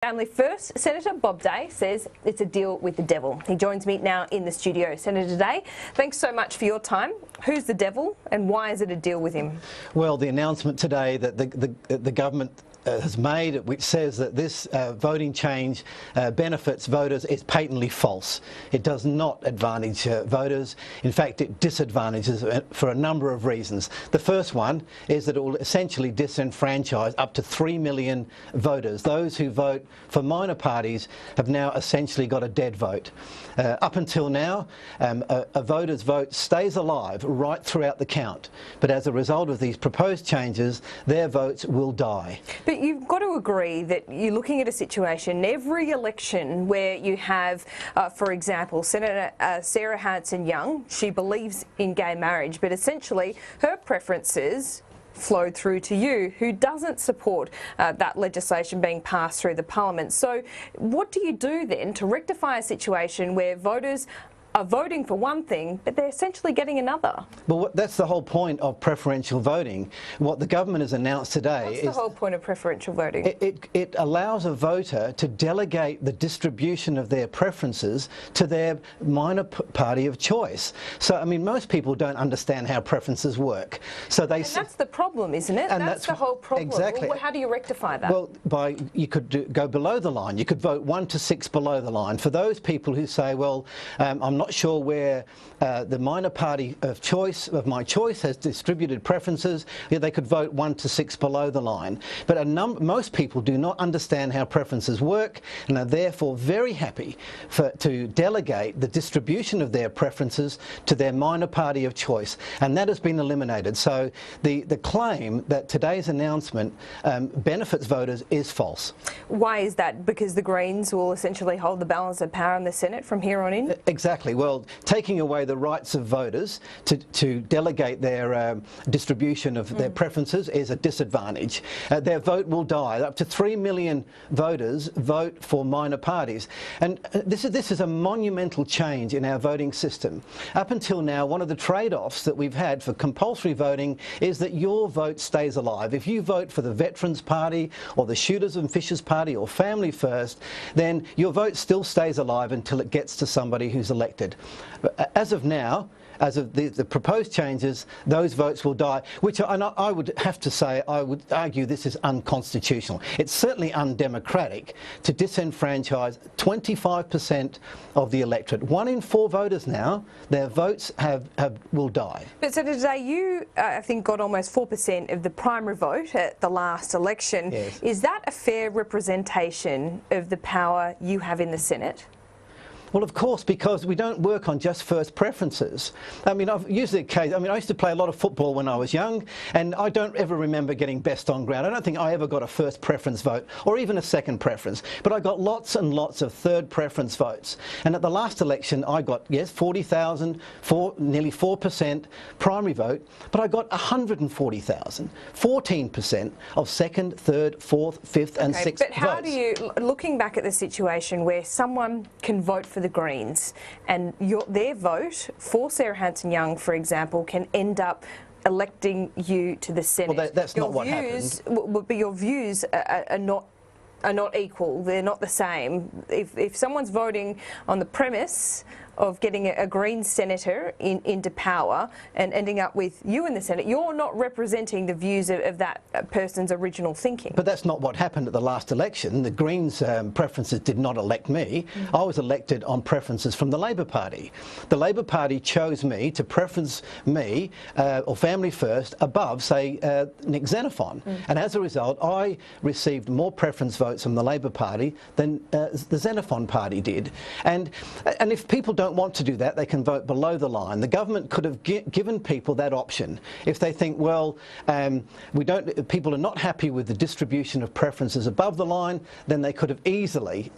Family First, Senator Bob Day says it's a deal with the devil. He joins me now in the studio. Senator Day, thanks so much for your time. Who's the devil and why is it a deal with him? Well, the announcement today that the government has made, which says that this voting change benefits voters, is patently false. It does not advantage voters. In fact, it disadvantages for a number of reasons. The first one is that it will essentially disenfranchise up to 3 million voters. Those who vote for minor parties have now essentially got a dead vote. Up until now, a voter's vote stays alive right throughout the count. But as a result of these proposed changes, their votes will die. But you've got to agree that you're looking at a situation, every election where you have, for example, Senator Sarah Hanson-Young, she believes in gay marriage, but essentially her preferences flowed through to you, who doesn't support that legislation being passed through the parliament. So what do you do then to rectify a situation where voters are voting for one thing, but they're essentially getting another? Well, that's the whole point of preferential voting. What the government has announced today is... What's the whole point of preferential voting? It allows a voter to delegate the distribution of their preferences to their minor party of choice. So, I mean, most people don't understand how preferences work. So they... And that's the problem, isn't it? And that's the whole problem. Exactly. Well, how do you rectify that? Well, you could go below the line. You could vote 1 to 6 below the line. For those people who say, well, I'm not sure where the minor party of my choice has distributed preferences, they could vote 1 to 6 below the line. But most people do not understand how preferences work and are therefore very happy to delegate the distribution of their preferences to their minor party of choice, and that has been eliminated. So the claim that today's announcement benefits voters is false. Why is that? Because the Greens will essentially hold the balance of power in the Senate from here on in? Exactly. Well, taking away the rights of voters to delegate their distribution of their preferences is a disadvantage. Their vote will die. Up to 3 million voters vote for minor parties. And this is a monumental change in our voting system. Up until now, one of the trade-offs that we've had for compulsory voting is that your vote stays alive. If you vote for the Veterans Party or the Shooters and Fishers Party or Family First, then your vote still stays alive until it gets to somebody who's elected. But as of now, as of the proposed changes, those votes will die, which I would have to say, I would argue this is unconstitutional. It's certainly undemocratic to disenfranchise 25% of the electorate. 1 in 4 voters now, their votes will die. But so today you, I think, got almost 4% of the primary vote at the last election. Yes. Is that a fair representation of the power you have in the Senate? Well, of course, because we don't work on just first preferences. I mean, I've used the case. I mean, I used to play a lot of football when I was young, and I don't ever remember getting best on ground. I don't think I ever got a first preference vote or even a second preference, but I got lots and lots of third preference votes. And at the last election, I got, yes, 40,000, nearly 4% primary vote, but I got 140,000, 14% of second, third, fourth, fifth and sixth votes. But how do you, looking back at the situation where someone can vote for the Greens and their vote for Sarah Hanson-Young, for example, can end up electing you to the Senate? Well, that's not what happened. But your views are not equal. They're not the same. If someone's voting on the premise of getting a Green senator into power and ending up with you in the Senate, you're not representing the views of that person's original thinking. But that's not what happened at the last election. The Greens' preferences did not elect me. I was elected on preferences from the Labor Party. The Labor Party chose me to preference me, or Family First, above, say, Nick Xenophon. And as a result, I received more preference votes from the Labor Party than the Xenophon Party did. And if people don't want to do that, they can vote below the line. The government could have given people that option. If they think, well, people are not happy with the distribution of preferences above the line, then they could have easily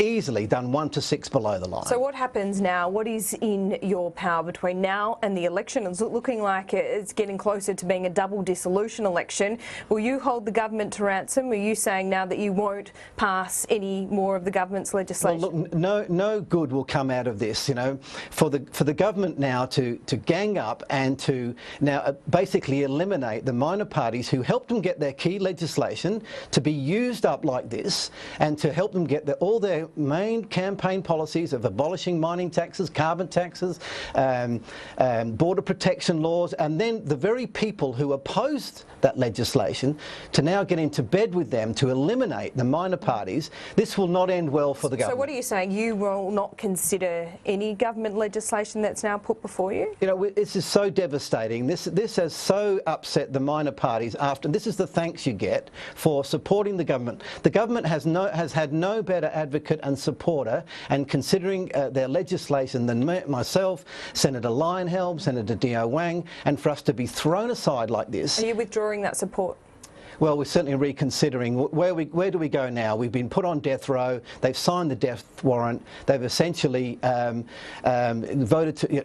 done 1 to 6 below the line. So what happens now? What is in your power between now and the election? It's looking like it's getting closer to being a double dissolution election. Will you hold the government to ransom? Are you saying now that you won't pass any more of the government's legislation? Well, look, no good will come out of this. You know, for the government now to gang up and to now basically eliminate the minor parties who helped them get their key legislation to be used up like this, and to help them get all their main campaign policies of abolishing mining taxes, carbon taxes, border protection laws, and then the very people who opposed that legislation to now get into bed with them to eliminate the minor parties. This will not end well for the government. So what are you saying? You will not consider any government legislation that's now put before you? You know, this is so devastating. This has so upset the minor parties. After this is the thanks you get for supporting the government. The government has had no better advocate and supporter and considering their legislation than myself, Senator Lionhelm, Senator Dio Wang, and for us to be thrown aside like this. Are you withdrawing that support? Well, we're certainly reconsidering where do we go now. We've been put on death row. They've signed the death warrant. They've essentially voted to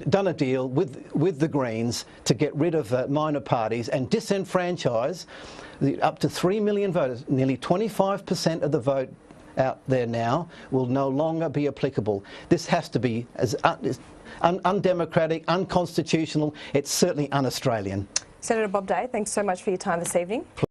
done a deal with the Greens to get rid of minor parties and disenfranchise up to 3 million voters. Nearly 25% of the vote out there now will no longer be applicable. This has to be as undemocratic, unconstitutional. It's certainly un-Australian. Senator Bob Day, thanks so much for your time this evening.